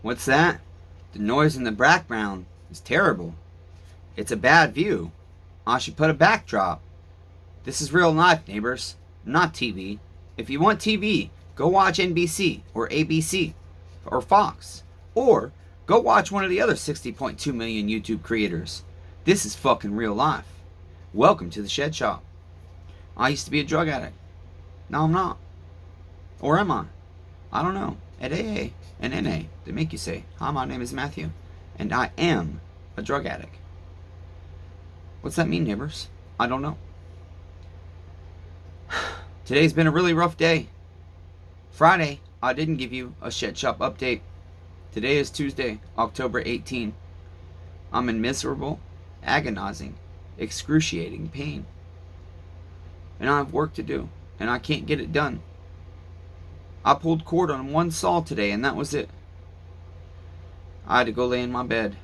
What's that? The noise in the background is terrible. It's a bad view. I should put a backdrop. This is real life, neighbors, not TV. If you want TV, go watch NBC or ABC or Fox. Or go watch one of the other 60.2 million YouTube creators. This is fucking real life. Welcome to the Shed Shop. I used to be a drug addict. Now I'm not. Or am I? I don't know. At AA and NA, they make you say, "Hi, my name is Matthew, and I am a drug addict." What's that mean, neighbors? I don't know. Today's been a really rough day. Friday, I didn't give you a Shed Shop update. Today is Tuesday, October 18. I'm in miserable, agonizing, excruciating pain. And I have work to do, and I can't get it done. I pulled cord on one saw today, and that was it. I had to go lay in my bed.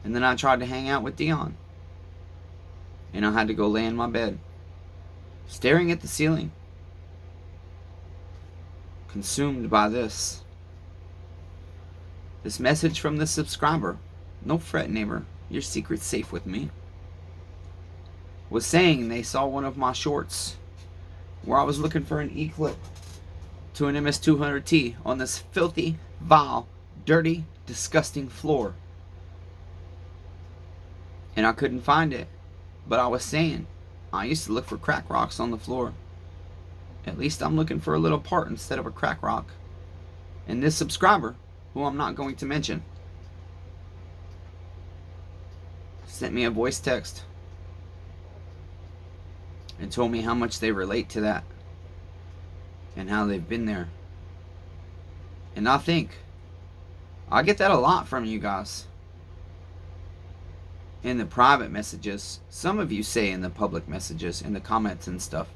And then I tried to hang out with Dion. And I had to go lay in my bed, staring at the ceiling, consumed by this message from the subscriber. No fret, neighbor, your secret's safe with me. Was saying they saw one of my shorts where I was looking for an E-clip to an MS-200T on this filthy, vile, dirty, disgusting floor. And I couldn't find it. But I was saying, I used to look for crack rocks on the floor. At least I'm looking for a little part instead of a crack rock. And this subscriber, who I'm not going to mention, sent me a voice text and told me how much they relate to that and how they've been there. And I get that a lot from you guys. In the private messages, some of you say in the public messages, in the comments and stuff,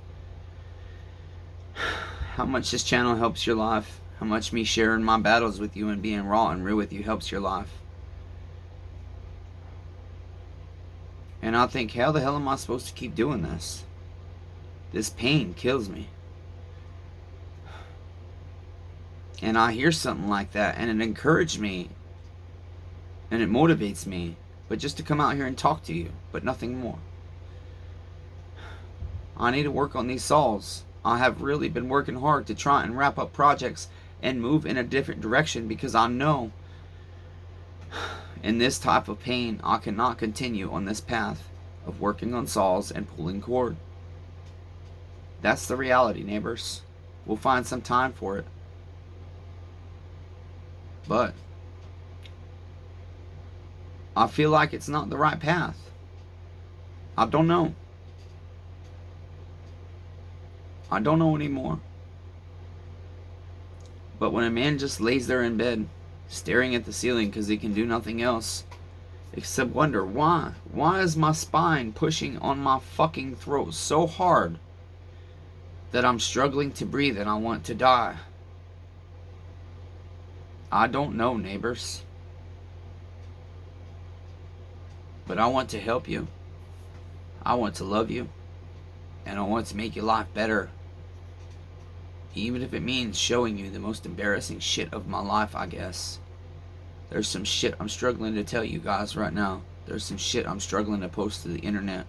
how much this channel helps your life, how much me sharing my battles with you and being raw and real with you helps your life. And I think, how the hell am I supposed to keep doing this? This pain kills me. And I hear something like that, and it encourages me, and it motivates me. But just to come out here and talk to you, but nothing more. I need to work on these saws. I have really been working hard to try and wrap up projects and move in a different direction, because I know in this type of pain I cannot continue on this path of working on saws and pulling cord. That's the reality, neighbors. We'll find some time for it. But I feel like it's not the right path. I don't know. I don't know anymore. But when a man just lays there in bed, staring at the ceiling because he can do nothing else except wonder, why? Why is my spine pushing on my fucking throat so hard that I'm struggling to breathe and I want to die? I don't know, neighbors. But I want to help you. I want to love you. And I want to make your life better. Even if it means showing you the most embarrassing shit of my life, I guess. There's some shit I'm struggling to tell you guys right now. There's some shit I'm struggling to post to the internet.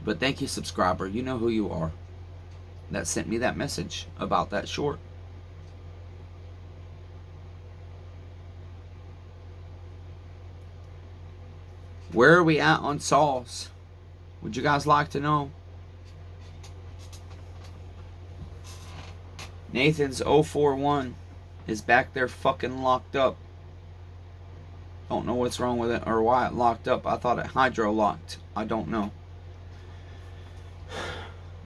But thank you, subscriber. You know who you are. That sent me that message about that short. Where are we at on saws? Would you guys like to know? Nathan's 041 is back there fucking locked up. Don't know what's wrong with it or why it locked up. I thought it hydro locked. I don't know.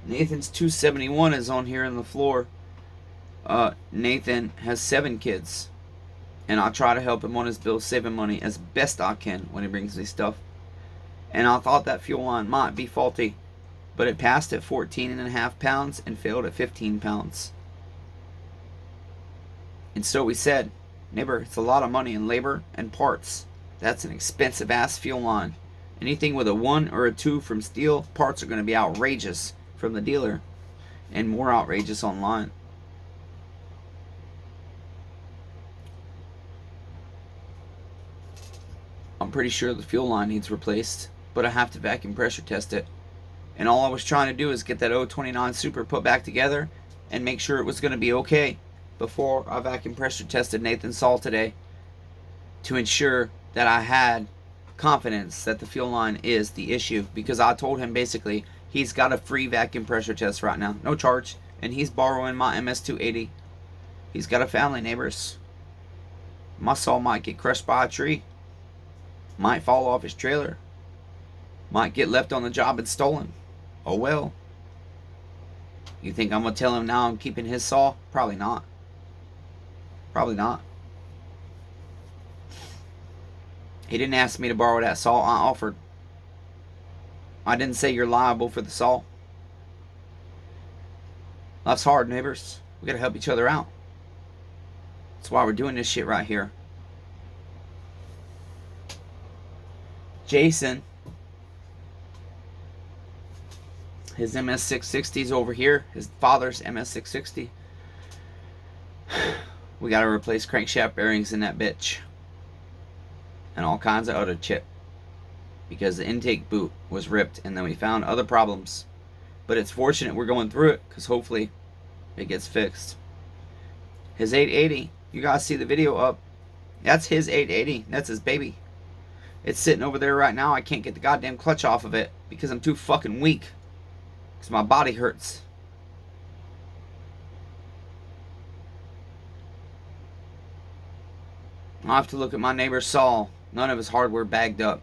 Nathan's 271 is on here on the floor. Nathan has 7 kids. And I try to help him on his bill, saving money as best I can when he brings me stuff. And I thought that fuel line might be faulty, but it passed at 14.5 pounds and failed at 15 pounds. And so we said, neighbor, it's a lot of money in labor and parts. That's an expensive ass fuel line. Anything with a 1 or a 2 from steel, parts are going to be outrageous from the dealer and more outrageous online. pretty sure the fuel line needs replaced, but I have to vacuum pressure test it. And all I was trying to do is get that 029 Super put back together and make sure it was going to be okay before I vacuum pressure tested Nathan's saw today, to ensure that I had confidence that the fuel line is the issue, because I told him basically he's got a free vacuum pressure test right now, no charge, and he's borrowing my MS280. He's got a family, neighbors. My saw might get crushed by a tree, might fall off his trailer, might get left on the job and stolen. Oh well. You think I'm gonna tell him now I'm keeping his saw? Probably not. Probably not. He didn't ask me to borrow that saw. I offered. I didn't say you're liable for the saw. Life's hard, neighbors. We gotta help each other out. That's why we're doing this shit right here. Jason, his MS660 is over here. His father's MS660. We gotta replace crankshaft bearings in that bitch. And all kinds of other shit. Because the intake boot was ripped, and then we found other problems. But it's fortunate we're going through it, because hopefully it gets fixed. His 880, you guys see the video up. That's his 880. That's his baby. It's sitting over there right now. I can't get the goddamn clutch off of it because I'm too fucking weak. Because my body hurts. I'll have to look at my neighbor's saw. None of his hardware bagged up.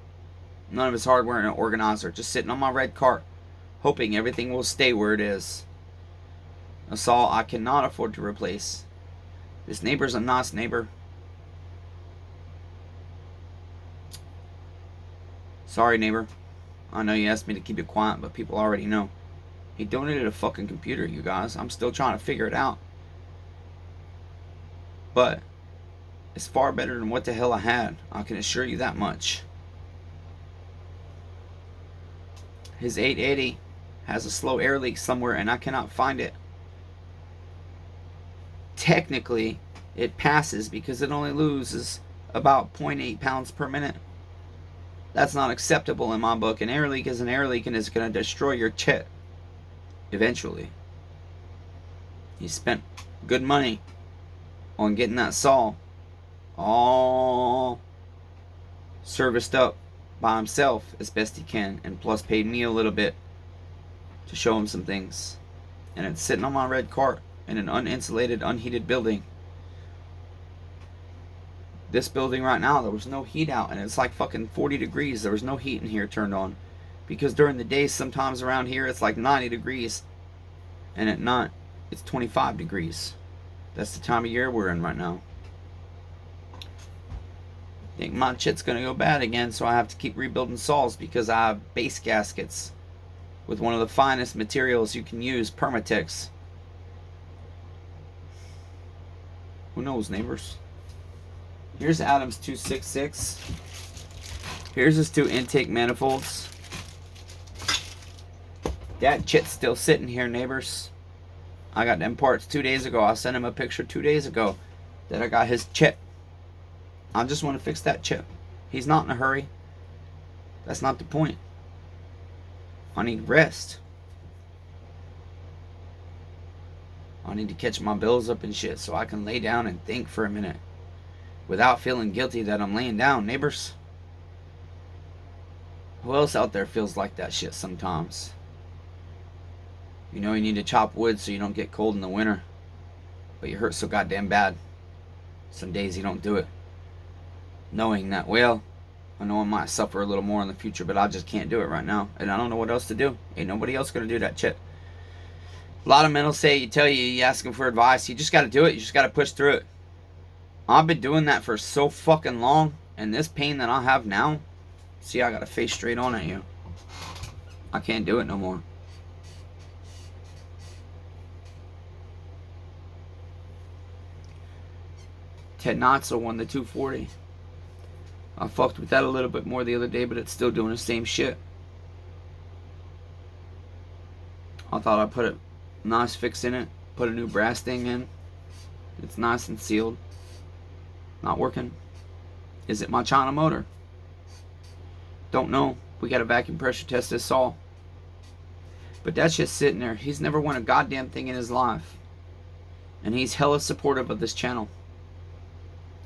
None of his hardware in an organizer. Just sitting on my red cart, hoping everything will stay where it is. A saw I cannot afford to replace. This neighbor's a nice neighbor. Sorry, neighbor. I know you asked me to keep it quiet, but people already know. He donated a fucking computer, you guys. I'm still trying to figure it out. But it's far better than what the hell I had. I can assure you that much. His 880 has a slow air leak somewhere, and I cannot find it. Technically, it passes because it only loses about 0.8 pounds per minute. That's not acceptable in my book. An air leak is an air leak, and it's going to destroy your chit eventually. He spent good money on getting that saw all serviced up by himself as best he can, and plus paid me a little bit to show him some things. And it's sitting on my red cart in an uninsulated, unheated building. This building right now, there was no heat out, and it's like fucking 40 degrees. There was no heat in here turned on, because during the day sometimes around here it's like 90 degrees, and at night it's 25 degrees. That's the time of year we're in right now. I think my shit's gonna go bad again, so I have to keep rebuilding saws, because I have base gaskets with one of the finest materials you can use, Permatex. Who knows, neighbors? Here's Adam's 266. Here's his 2 intake manifolds. That shit's still sitting here, neighbors. I got them parts 2 days ago. I sent him a picture 2 days ago that I got his chip. I just want to fix that chip. He's not in a hurry. That's not the point. I need rest. I need to catch my bills up and shit so I can lay down and think for a minute without feeling guilty that I'm laying down, neighbors. Who else out there feels like that shit sometimes? You know you need to chop wood so you don't get cold in the winter, but you hurt so goddamn bad. Some days you don't do it. Knowing that, well, I know I might suffer a little more in the future, but I just can't do it right now. And I don't know what else to do. Ain't nobody else gonna do that shit. A lot of men will say, you ask them for advice. You just gotta do it. You just gotta push through it. I've been doing that for so fucking long, and this pain that I have now, see, I got a face straight on at you. I can't do it no more. Ted Notzel won the 240. I fucked with that a little bit more the other day, but it's still doing the same shit. I thought I put a nice fix in it, put a new brass thing in. It's nice and sealed. Not working. Is it my China motor? Don't know. We got to vacuum pressure test this saw. But that's just sitting there. He's never won a goddamn thing in his life. And he's hella supportive of this channel.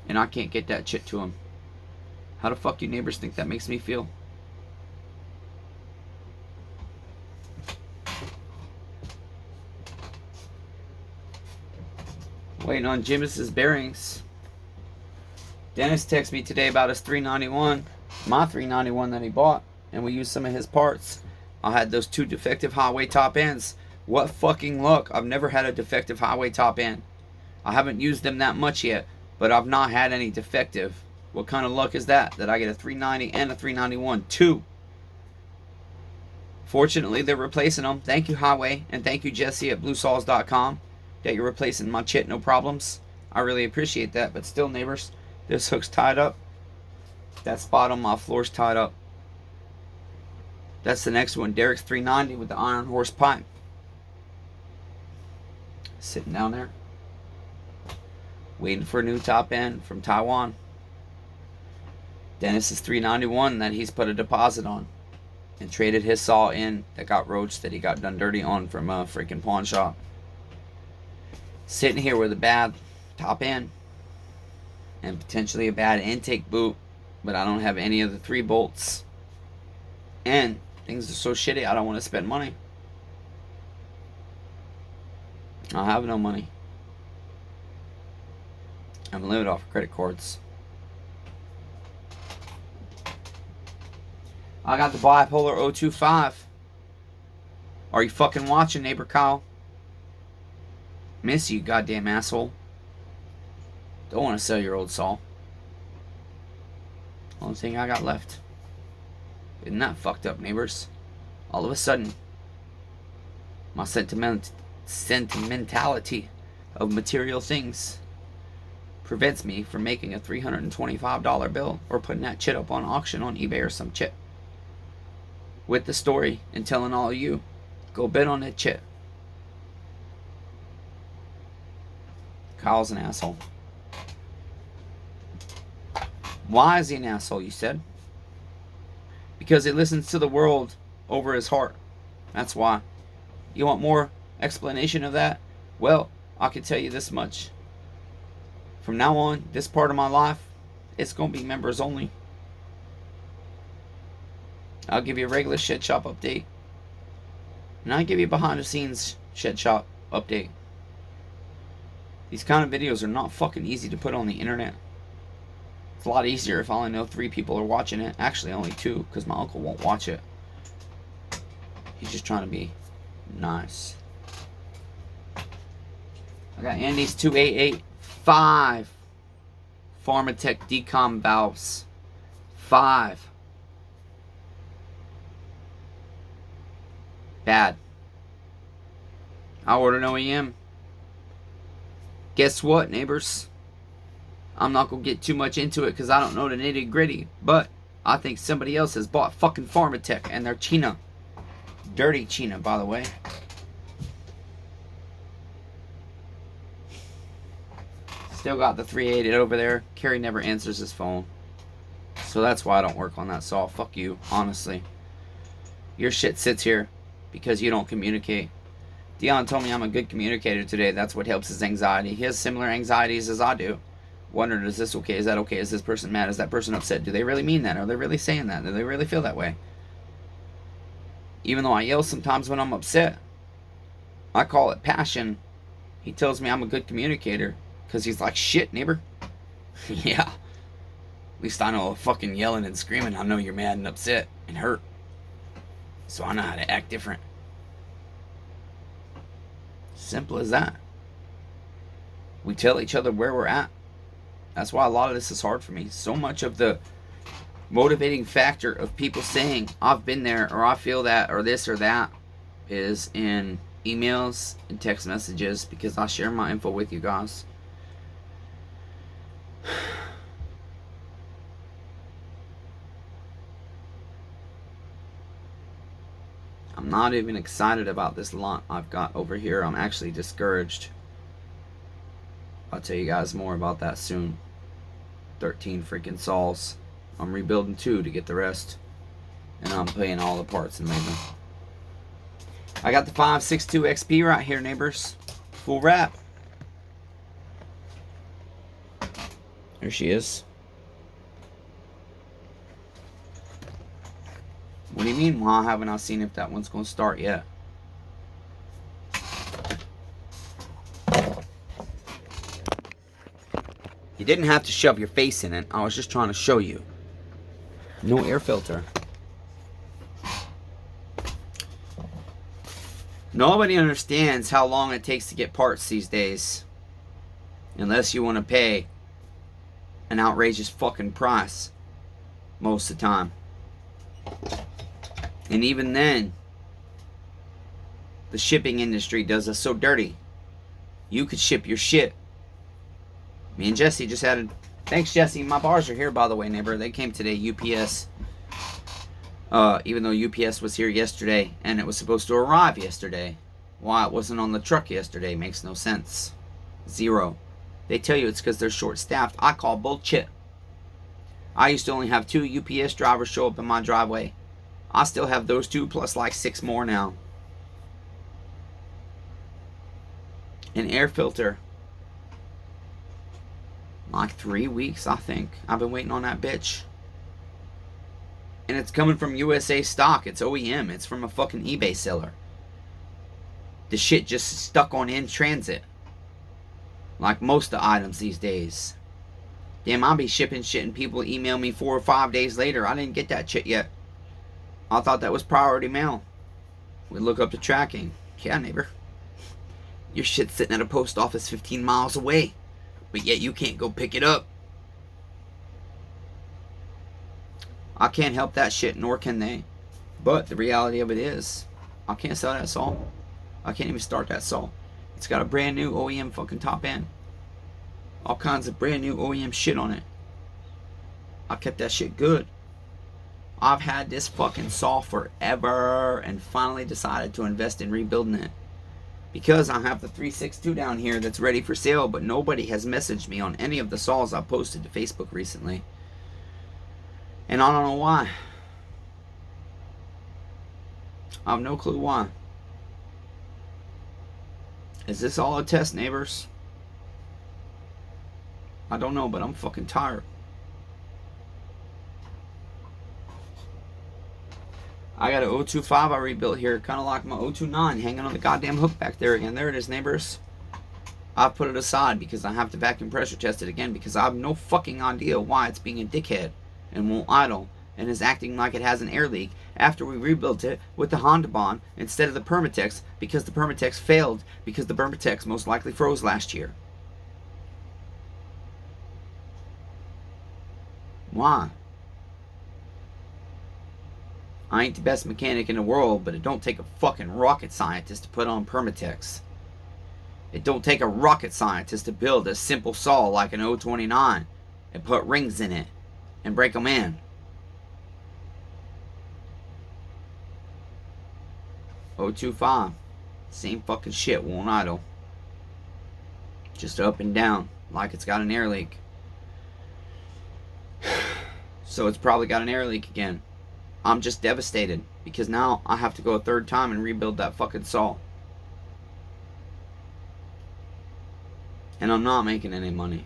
And I can't get that shit to him. How the fuck you neighbors think that makes me feel? Waiting on Jimis's bearings. Dennis texted me today about his 391. My 391 that he bought. And we used some of his parts. I had those 2 defective highway top ends. What fucking luck. I've never had a defective highway top end. I haven't used them that much yet. But I've not had any defective. What kind of luck is that? That I get a 390 and a 391. 2. Fortunately, they're replacing them. Thank you, Highway. And thank you, Jesse at bluesaws.com. That you're replacing my chit, no problems. I really appreciate that. But still, neighbors, this hook's tied up. That spot on my floor's tied up. That's the next one. Derek's 390 with the iron horse pipe. Sitting down there. Waiting for a new top end from Taiwan. Dennis's 391 that he's put a deposit on. And traded his saw in that got roached that he got done dirty on from a freaking pawn shop. Sitting here with a bad top end. And potentially a bad intake boot. But I don't have any of the 3 bolts. And things are so shitty I don't want to spend money. I have no money. I'm living off credit cards. I got the bipolar 025. Are you fucking watching, neighbor Kyle? Miss you, goddamn asshole. Don't want to sell your old saw. Only thing I got left. Isn't that fucked up, neighbors? All of a sudden, my sentimentality of material things prevents me from making a $325 bill or putting that chit up on auction on eBay or some chit. With the story and telling all of you, go bid on that chit. Kyle's an asshole. Why is he an asshole, you said? Because he listens to the world over his heart. That's why. You want more explanation of that? Well, I can tell you this much. From now on, this part of my life, it's going to be members only. I'll give you a regular Shed Shop update. And I'll give you a behind the scenes Shed Shop update. These kind of videos are not fucking easy to put on the internet. It's a lot easier if I only know 3 people are watching it. Actually, only 2, because my uncle won't watch it. He's just trying to be nice. I got Andy's 2885 Pharmatech decom valves. 5. Bad. I ordered an OEM. Guess what, neighbors? I'm not going to get too much into it because I don't know the nitty gritty. But I think somebody else has bought fucking Pharmatech and their China. Dirty China, by the way. Still got the 380 over there. Kerry never answers his phone. So that's why I don't work on that saw. Fuck you, honestly. Your shit sits here because you don't communicate. Dion told me I'm a good communicator today. That's what helps his anxiety. He has similar anxieties as I do. Wondering, is this okay? Is that okay? Is this person mad? Is that person upset? Do they really mean that? Are they really saying that? Do they really feel that way? Even though I yell sometimes when I'm upset, I call it passion. He tells me I'm a good communicator because he's like, shit, neighbor. Yeah. At least I know fucking yelling and screaming. I know you're mad and upset and hurt. So I know how to act different. Simple as that. We tell each other where we're at. That's why a lot of this is hard for me. So much of the motivating factor of people saying, I've been there, or I feel that, or this or that, is in emails and text messages, because I share my info with you guys. I'm not even excited about this lot I've got over here. I'm actually discouraged. I'll tell you guys more about that soon. 13 freaking saws. I'm rebuilding 2 to get the rest. And I'm paying all the parts and labor. I got the 562 XP right here, neighbors. Full wrap. There she is. What do you mean? Well, I haven't seen if that one's going to start yet. You didn't have to shove your face in it. I was just trying to show you. No air filter. Nobody understands how long it takes to get parts these days. Unless you want to pay an outrageous fucking price. Most of the time. And even then, the shipping industry does us so dirty. You could ship your shit. Me and Jesse just had a... Thanks, Jesse. My bars are here, by the way, neighbor. They came today, UPS. Even though UPS was here yesterday, and it was supposed to arrive yesterday. Why it wasn't on the truck yesterday makes no sense. Zero. They tell you it's because they're short-staffed. I call bullshit. I used to only have 2 UPS drivers show up in my driveway. I still have those 2 plus like 6 more now. An air filter. Like 3 weeks, I think. I've been waiting on that bitch. And it's coming from USA stock. It's OEM. It's from a fucking eBay seller. The shit just stuck on in transit. Like most of the items these days. Damn, I'll be shipping shit and people email me 4 or 5 days later. I didn't get that shit yet. I thought that was priority mail. We look up the tracking. Yeah, neighbor. Your shit's sitting at a post office 15 miles away. But yet you can't go pick it up. I can't help that shit, nor can they. But the reality of it is, I can't sell that saw. I can't even start that saw. It's got a brand new OEM fucking top end. All kinds of brand new OEM shit on it. I kept that shit good. I've had this fucking saw forever and finally decided to invest in rebuilding it. Because I have the 362 down here that's ready for sale, but nobody has messaged me on any of the saws I posted to Facebook recently. And I don't know why. I have no clue why. Is this all a test, neighbors? I don't know, but I'm fucking tired. I got an 025 I rebuilt here, kind of like my 029, hanging on the goddamn hook back there again. There it is, neighbors. I've put it aside because I have to vacuum pressure test it again because I have no fucking idea why it's being a dickhead and won't idle and is acting like it has an air leak after we rebuilt it with the Honda Bond instead of the Permatex because the Permatex failed because the Permatex most likely froze last year. Why? I ain't the best mechanic in the world, but it don't take a fucking rocket scientist to put on Permatex. It don't take a rocket scientist to build a simple saw like an 029 and put rings in it and break them in. 025, same fucking shit, won't idle. Just up and down, like it's got an air leak. So it's probably got an air leak again. I'm just devastated because now I have to go a third time and rebuild that fucking saw. And I'm not making any money.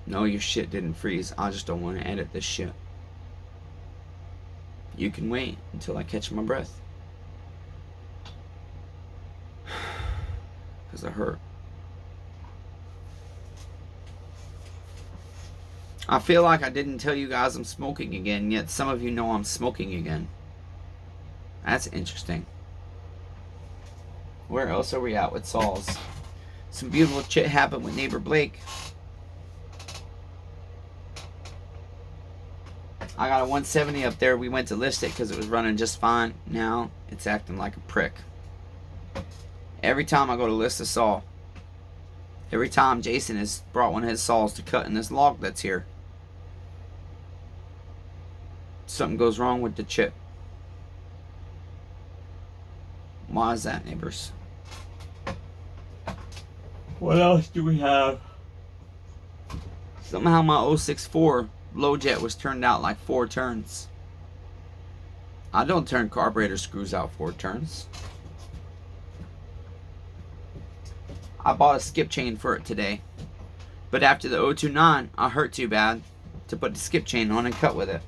No, your shit didn't freeze. I just don't want to edit this shit. You can wait until I catch my breath. Because I hurt. I feel like I didn't tell you guys I'm smoking again, yet some of you know I'm smoking again. That's interesting. Where else are we at with saws? Some beautiful shit happened with neighbor Blake. I got a 170 up there. We went to list it because it was running just fine. Now it's acting like a prick. Every time I go to list a saw, every time Jason has brought one of his saws to cut in this log that's here, something goes wrong with the chip. Why is that, neighbors? What else do we have? Somehow my 064 blowjet was turned out like 4 turns. I don't turn carburetor screws out 4 turns. I bought a skip chain for it today. But after the 029, I hurt too bad to put the skip chain on and cut with it.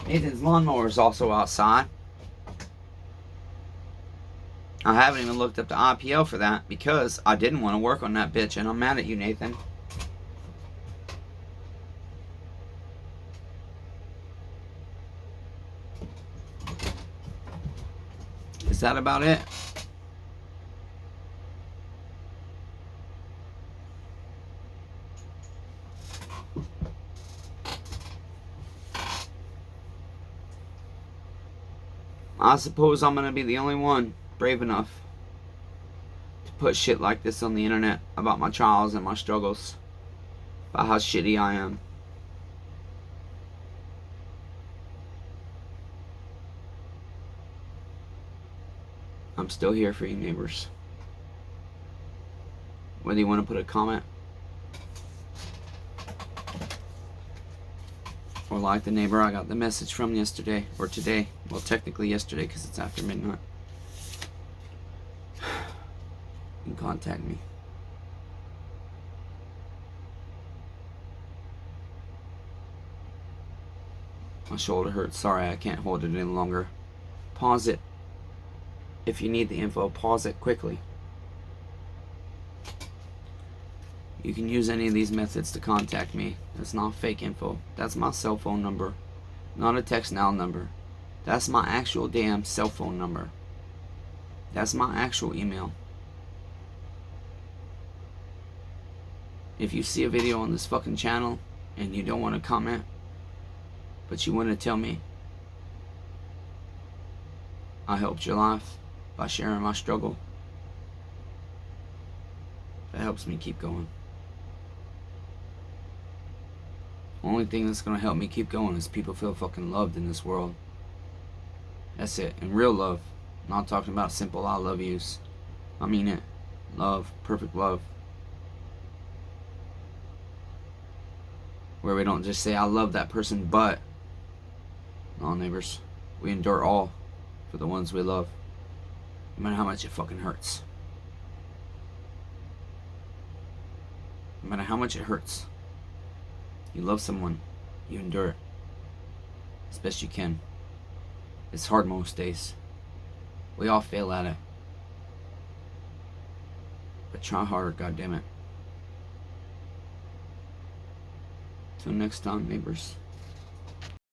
Nathan's lawnmower is also outside. I haven't even looked up the IPL for that because I didn't want to work on that bitch, and I'm mad at you, Nathan. Is that about it? I suppose I'm gonna be the only one brave enough to put shit like this on the internet about my trials and my struggles, about how shitty I am. I'm still here for you, neighbors. Whether you want to put a comment or like the neighbor I got the message from yesterday or today. Well, technically yesterday because it's after midnight. You can contact me. My shoulder hurts. Sorry, I can't hold it any longer. Pause it. If you need the info, pause it quickly. You can use any of these methods to contact me. That's not fake info. That's my cell phone number. Not a text now number. That's my actual damn cell phone number. That's my actual email. If you see a video on this fucking channel and you don't want to comment, but you want to tell me I helped your life by sharing my struggle, that helps me keep going. Only thing that's gonna help me keep going is people feel fucking loved in this world. That's it. And real love. I'm not talking about simple I love yous. I mean it. Love. Perfect love. Where we don't just say I love that person, but no, neighbors, we endure all for the ones we love, no matter how much it fucking hurts. No matter how much it hurts. You love someone, you endure it as best you can. It's hard most days. We all fail at it. But try harder, goddammit. Till next time, neighbors.